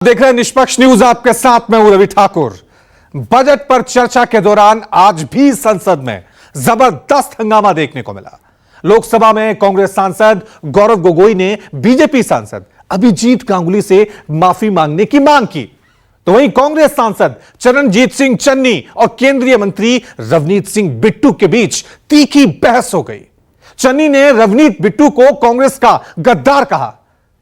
देख रहे हैं निष्पक्ष न्यूज, आपके साथ मैं हूं रवि ठाकुर। बजट पर चर्चा के दौरान आज भी संसद में जबरदस्त हंगामा देखने को मिला। लोकसभा में कांग्रेस सांसद गौरव गोगोई ने बीजेपी सांसद अभिजीत गांगुली से माफी मांगने की मांग की, तो वहीं कांग्रेस सांसद चरणजीत सिंह चन्नी और केंद्रीय मंत्री रवनीत सिंह बिट्टू के बीच तीखी बहस हो गई। चन्नी ने रवनीत बिट्टू को कांग्रेस का गद्दार कहा,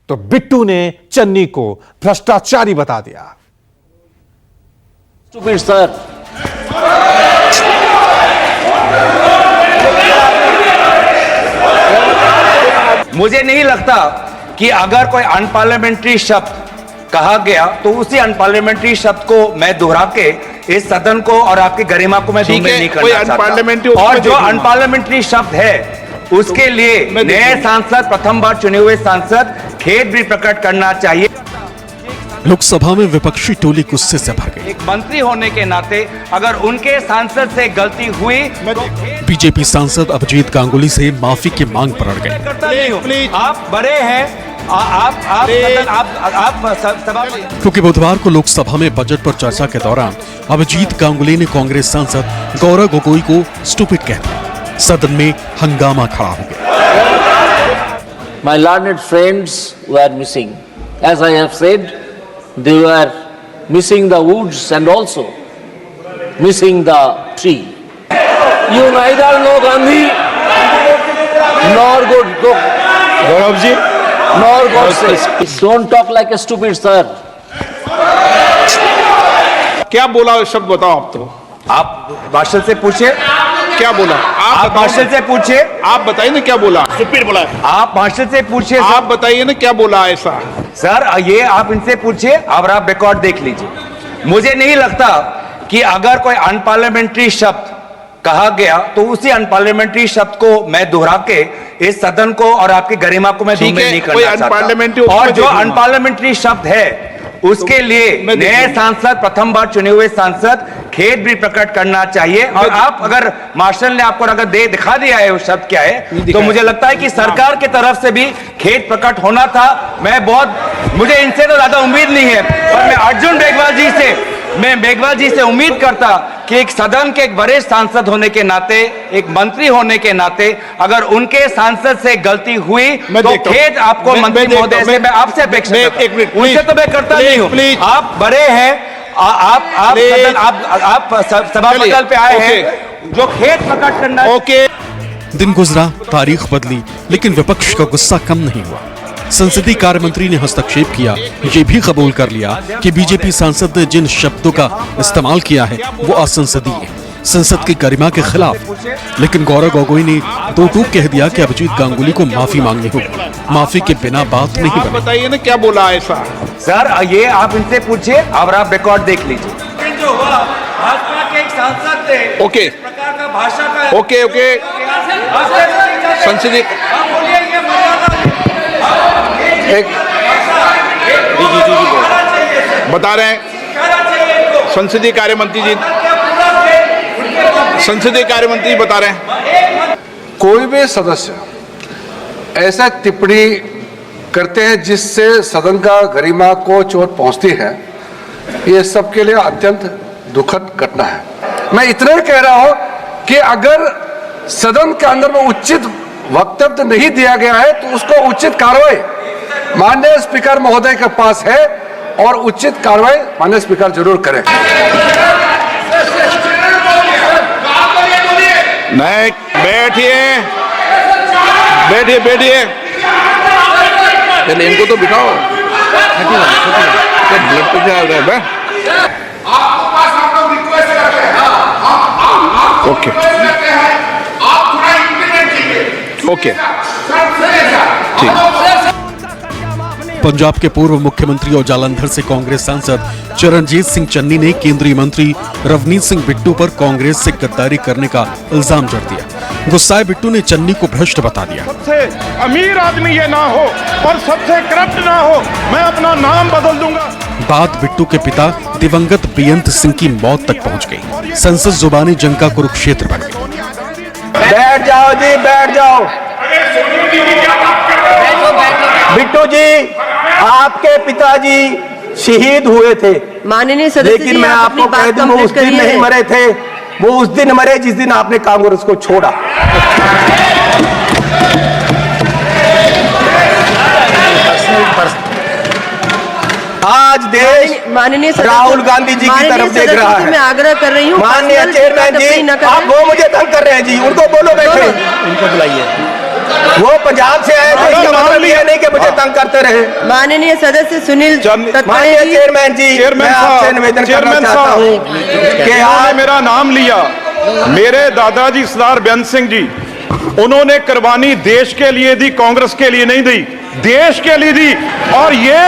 तो बिट्टू ने चन्नी को भ्रष्टाचारी बता दिया। सर, मुझे नहीं लगता कि अगर कोई अनपार्लियामेंट्री शब्द कहा गया तो उसी अनपार्लियामेंट्री शब्द को मैं दोहरा के इस सदन को और आपकी गरिमा को मैं धूमिल नहीं करना चाहता। और जो अनपार्लियामेंट्री शब्द है उसके लिए नए सांसद, प्रथम बार चुने हुए सांसद खेद भी प्रकट करना चाहिए। लोकसभा में विपक्षी टोली गुस्से से भर गई। एक मंत्री होने के नाते अगर उनके सांसद से गलती हुई तो बीजेपी सांसद अभिजीत गांगुली से माफी की मांग पर अड़ गए। आप बड़े हैं, क्योंकि बुधवार को लोकसभा में बजट पर चर्चा के दौरान अभिजीत गांगुली ने कांग्रेस सांसद गौरव गोगोई को स्टूपिड कह दिया। सदन में हंगामा खड़ा हो गया। my learned friends were missing. As I have said, they were missing the woods and also missing the tree. You neither know Gandhi nor Gaurav ji, nor Godse. Don't talk like a stupid, sir. क्या बोला शब्द बताओ आप। तो आप भाषण से पूछे क्या बोला आप भाषण से पूछे, आप बताइए ना क्या बोला। स्टूपिड बोला। आप भाषण से पूछे, आप बताइए ना क्या बोला ऐसा। सर ये आप इनसे पूछिए और आप रिकॉर्ड देख लीजिए। मुझे नहीं लगता कि अगर कोई अनपार्लियामेंट्री शब्द कहा गया तो उसी अनपार्लियामेंट्री शब्द को मैं दोहरा के इस सदन को और आपकी गरिमा को मैं धूमिल नहीं करना चाहता। और जो अनपार्लियामेंट्री शब्द है उसके लिए नए सांसद, प्रथम बार चुने हुए सांसद खेद भी प्रकट करना चाहिए। और आप अगर मार्शल ने आपको अगर दिखा दिया है वो शब्द क्या है, तो मुझे लगता है कि सरकार की तरफ से भी खेद प्रकट होना था। मुझे इनसे तो ज्यादा उम्मीद नहीं है, और मैं अर्जुन मेघवाल जी से उम्मीद करता कि एक सदन के एक वरिष्ठ सांसद होने के नाते, एक मंत्री होने के नाते अगर उनके सांसद से गलती हुई तो खेद आपको मंत्री महोदय से मैं आपसे अपेक्षा उनसे तो मैं करता नहीं हूं। आप बड़े हैं, आप सभा पटल पे आए हैं, जो खेद प्रकट करना। दिन गुजरा, तारीख बदली, लेकिन विपक्ष का गुस्सा कम नहीं हुआ। संसदीय कार्य मंत्री ने हस्तक्षेप किया, ये भी कबूल कर लिया कि बीजेपी सांसद ने जिन शब्दों का इस्तेमाल किया है वो असंसदीय है, संसद की गरिमा के खिलाफ। लेकिन गौरव गोगोई ने दो टूक कह दिया कि अभिजीत गांगुली को माफी मांगनी होगी, माफी के बिना बात नहीं बनेगी। बताइए ना क्या बोला ऐसा। सर ये आप इनसे पूछिए और आप रिकॉर्ड देख लीजिए। जो हुआ भाजपा के एक सांसद थे, ओके, प्रकार का भाषा का ओके, संसदीय एक बता रहे हैं संसदीय कार्य मंत्री जी बता रहे हैं। कोई भी सदस्य ऐसा टिप्पणी करते हैं जिससे सदन का गरिमा को चोट पहुंचती है, ये सबके लिए अत्यंत दुखद घटना है। मैं इतना ही कह रहा हूं कि अगर सदन के अंदर में उचित वक्तव्य नहीं दिया गया है तो उसको उचित कार्रवाई माननीय स्पीकर महोदय के पास है, और उचित कार्रवाई माननीय स्पीकर जरूर करें। नहीं, बैठिए, पहले इनको तो बिठाओ। ब्लड प्रेशर है। ओके, ओके, ठीक। पंजाब के पूर्व मुख्यमंत्री और जालंधर से कांग्रेस सांसद चरणजीत सिंह चन्नी ने केंद्रीय मंत्री रवनीत सिंह बिट्टू पर कांग्रेस से गद्दारी करने का इल्जाम जड़ दिया। गुस्साए बिट्टू ने चन्नी को भ्रष्ट बता दिया। सबसे अमीर आदमी ये ना हो और सबसे करप्ट ना हो, मैं अपना नाम बदल दूंगा। बात बिट्टू के पिता दिवंगत बेअंत सिंह की मौत तक पहुंच गई। संसद जुबानी जंग का कुरुक्षेत्र बन गई। बैठ जाओ जी, बैठ जाओ। बिट्टू जी, आपके पिताजी शहीद हुए थे। माननीय सदस्य लेकिन जी, मैं आप अपनी आपको बात कह दूं, वो कंप्लीट उस दिन करिए। नहीं मरे थे, वो उस दिन मरे जिस दिन आपने कांग्रेस को छोड़ा। आज देश माननीय सदस्य- राहुल गांधी जी की माननीय तरफ देख सदस्य रहा से है। मैं आग्रह कर रही हूँ, माननीय पर्सनल चेयरमैन टिप्पणी न जी, करें। आप वो मुझे तंग कर रहे हैं जी, उनको बोलो बैठे। इनको बुलाइए। वो पंजाब से आए थे, इसका मतलब ये नहीं कि मुझे तंग करते रहे। माननीय सदस्य सुनील तटकरे माननीय जी, चेयरमैन जी, चेयरमैन मैं आपसे साहब, निवेदन करना चेयरमैन चाहता साहब, हूँ कि इन्होंने आज मेरा नाम लिया। मेरे दादाजी सरदार बेअंत सिंह जी, उन्होंने कुर्बानी देश के लिए दी, कांग्रेस के लिए नहीं दी, देश के लिए दी। और ये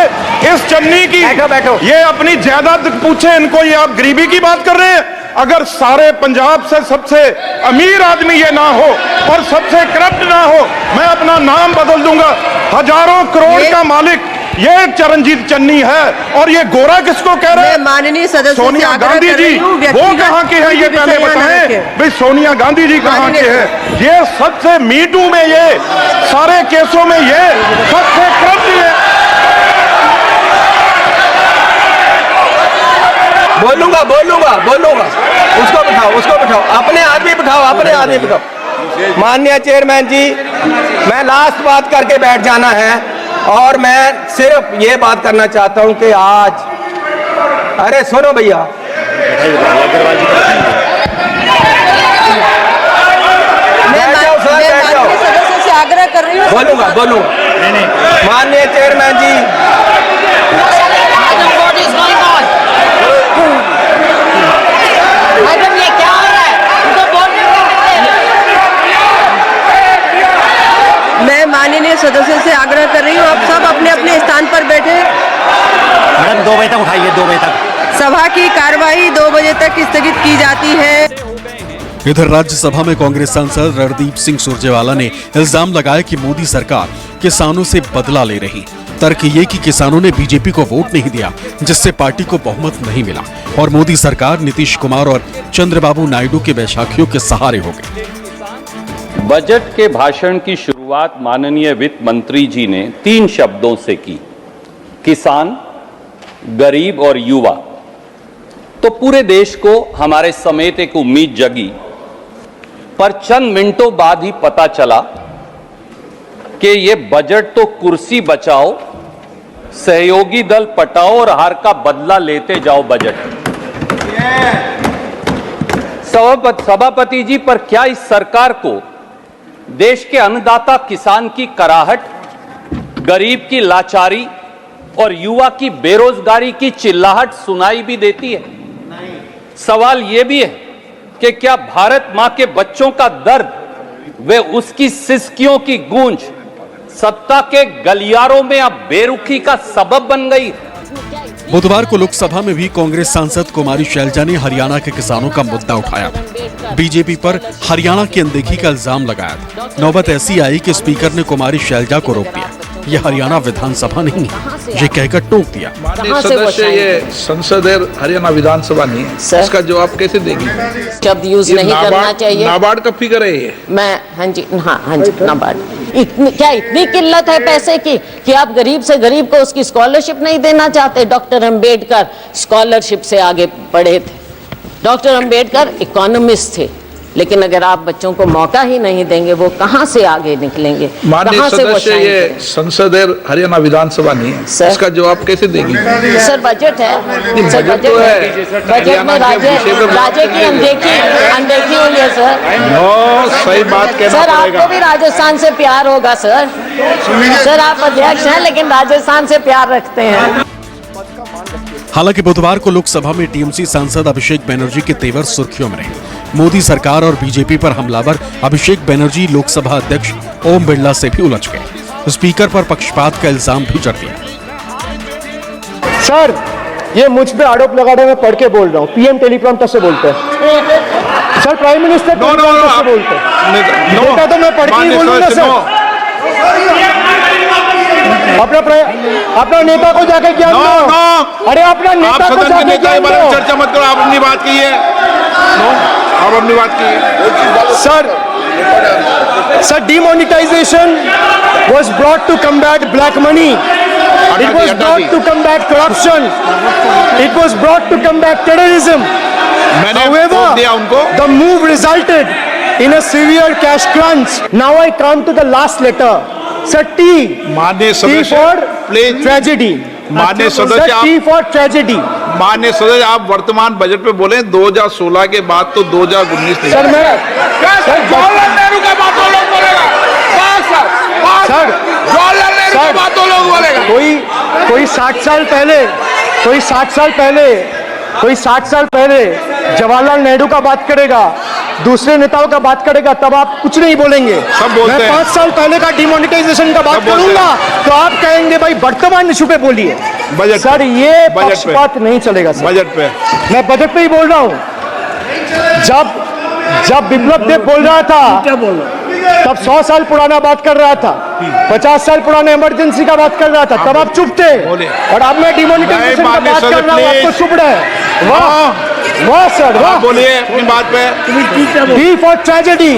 इस चन्नी की बैठो। ये अपनी जायदाद पूछे इनको, ये आप गरीबी की बात कर रहे हैं। अगर सारे पंजाब से सबसे अमीर आदमी ये ना हो और सबसे करप्ट ना हो, मैं अपना नाम बदल दूंगा। हजारों करोड़ का मालिक ये चरणजीत चन्नी है। और ये गोरा किसको कह रहे मैं हैं? माननीय सदस्य से सोनिया आग्रह गांधी कर जी, रही हूँ, वो व्यक्तिगत कहाँ के हैं ये कोई पहले विषय यहाँ न बताएं। रखें। भाई सोनिया गांधी जी कहाँ के हैं? ये सबसे मीटू में, ये सारे केसों में ये सबसे करप्ट है। बोलूंगा उसको बिठाओ, अपने आदमी बिठाओ। माननीय चेयरमैन जी, मैं लास्ट बात करके बैठ जाना है और मैं सिर्फ ये बात करना चाहता हूं कि आज, अरे सुनो भैया, मैं माननीय सदस्य से आग्रह कर रही हूँ। बोलूंगा। माननीय चेयरमैन जी, मैं माननीय सदस्य से आग्रह कर रही हूँ, आप सब अपने अपने स्थान पर बैठे। मैडम 2 बजे तक उठाइए, 2 बजे तक। सभा की कार्यवाही 2 बजे तक स्थगित की जाती है। इधर राज्यसभा में कांग्रेस सांसद रणदीप सिंह सुरजेवाला ने इल्जाम लगाया कि मोदी सरकार किसानों से बदला ले रही। तर्क ये कि किसानों ने बीजेपी को वोट नहीं दिया, जिससे पार्टी को बहुमत नहीं मिला और मोदी सरकार नीतीश कुमार और चंद्रबाबू नायडू के बैसाखियों के सहारे हो गई। बजट के भाषण की शुरुआत माननीय वित्त मंत्री जी ने 3 शब्दों से की, किसान, गरीब और युवा। तो पूरे देश को हमारे समेत एक उम्मीद जगी, पर चंद मिनटों बाद ही पता चला कि ये बजट तो कुर्सी बचाओ, सहयोगी दल पटाओ और हार का बदला लेते जाओ बजट। सभापति जी, पर क्या इस सरकार को देश के अन्नदाता किसान की कराहट, गरीब की लाचारी और युवा की बेरोजगारी की चिल्लाहट सुनाई भी देती है? सवाल यह भी है कि क्या भारत मां के बच्चों का दर्द वे उसकी सिसकियों की गूंज सत्ता के गलियारों में अब बेरुखी का सबब बन गई? बुधवार को लोकसभा में भी कांग्रेस सांसद कुमारी शैलजा ने हरियाणा के किसानों का मुद्दा उठाया था। बीजेपी पर हरियाणा की अनदेखी का इल्जाम लगाया था। नौबत ऐसी आई कि स्पीकर ने कुमारी शैलजा को रोक दिया। यह हरियाणा विधानसभा नहीं है, ये कहकर टोक दिया। माननीय सदस्य, ये संसद है, हरियाणा विधानसभा नहीं है। इसका जवाब कैसे देगी? शब्द यूज नहीं करना चाहिए। नाबार्ड का फिगर है ये। मैं हाँ जी नाबार्ड। क्या इतनी किल्लत है पैसे की कि आप गरीब से गरीब को उसकी स्कॉलरशिप नहीं देना चाहते? डॉक्टर अंबेडकर स्कॉलरशिप से आगे पढ़े थे। डॉक्टर अंबेडकर इकोनॉमिस्ट थे, लेकिन अगर आप बच्चों को मौका ही नहीं देंगे, वो कहाँ से आगे निकलेंगे? माननीय कहाँ से वो सदस्य, ये संसद है, हरियाणा विधाना नहीं है। इसका जवाब कैसे देगी? सर बजट है, सर बजट तो है। बजट में राज्य की अनदेखी हुई है सर। सही बात कहना सर, पड़ेगा। आपको भी राजस्थान से प्यार होगा सर। सर आप अध्यक्ष हैं, लेकिन राजस्थान से प्यार रखते हैं। हालांकि बुधवार को लोकसभा में टीएमसी सांसद अभिषेक बनर्जी के तेवर सुर्खियों में रहे। मोदी सरकार और बीजेपी पर हमलावर अभिषेक बनर्जी लोकसभा अध्यक्ष ओम बिरला से भी उलझ गए। स्पीकर पर पक्षपात का इल्जाम भी जड़ दिया। सर, ये मुझ पे आरोप लगाने में पढ़ के बोल रहा हूँ। पीएम टेलीप्रॉम्प्टर से बोलते हैं सर, प्राइम मिनिस्टर टेलीप्रॉम्प्टर से बोलते हैं। बेटा तो मैं पढ़ के ही बोलूंगा सर। अपना नेता को जाके क्या अरे अपना नेता को जाके क्या चर्चा मत करो, आप अपनी बात कीजिए। आप अपनी बात कीजिए। Sir, demonetization was brought to combat black money It was brought to combat corruption. It was brought to combat terrorism. मैंने However, वोट दिया उनको। the move resulted in a severe cash crunch. Now I come to the last letter. Sir, T. माननीय T सदस्य for please tragedy. माननीय Sir, सदस्य T for tragedy. माननीय सदस्य आप वर्तमान बजट पे बोले 2016 के बाद तो 2019 नहीं। सर मैं जवाहरलाल नेहरू का बात तो लोग बोलेगा। सर जवाहरलाल नेहरू का बात तो लोग बोलेगा। कोई 60 साल पहले जवाहरलाल नेहरू का बात करेगा, दूसरे नेताओं का बात करेगा, तब आप कुछ नहीं बोलेंगे। सब बोलते मैं हैं। 5 साल पहले का डिमोनेटाइजेशन का बात सब बोलते करूंगा तो आप कहेंगे भाई वर्तमान इशू पे बोलिए। बजट सर ये बजट पे। पक्षपात नहीं चलेगा सर। बजट पे मैं बजट पे ही बोल रहा हूँ। जब बिप्लब देव बोल रहा था तब 100 साल पुराना बात कर रहा था, 50 साल पुराने इमरजेंसी का बात कर रहा था, तब आप चुप थे। और अब मैं डिमोनेटाइजेशन का बात कर रहा हूँ, आपको चुप रहे। वाह सर वाह। बोलिए अपनी बात पे। D for tragedy.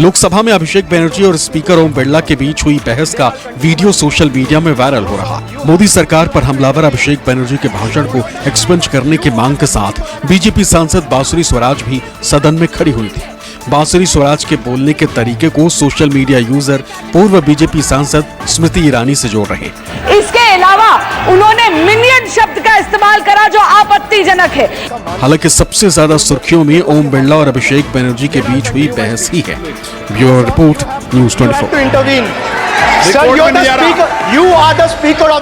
लोकसभा में अभिषेक बनर्जी और स्पीकर ओम बिरला के बीच हुई बहस का वीडियो सोशल मीडिया में वायरल हो रहा। मोदी सरकार पर हमलावर अभिषेक बनर्जी के भाषण को एक्सपंज करने की मांग के साथ बीजेपी सांसद बांसुरी स्वराज भी सदन में खड़ी हुई थी। बांसुरी स्वराज के बोलने के तरीके को सोशल मीडिया यूजर पूर्व बीजेपी सांसद स्मृति ईरानी से जोड़ रहे। इसके अलावा उन्होंने मिनियन शब्द का इस्तेमाल करा जो आपत्तिजनक है। हालांकि सबसे ज्यादा सुर्खियों में ओम बिरला और अभिषेक बनर्जी के बीच हुई बहस ही है। Bureau report, news 24। Sir, you are the speaker of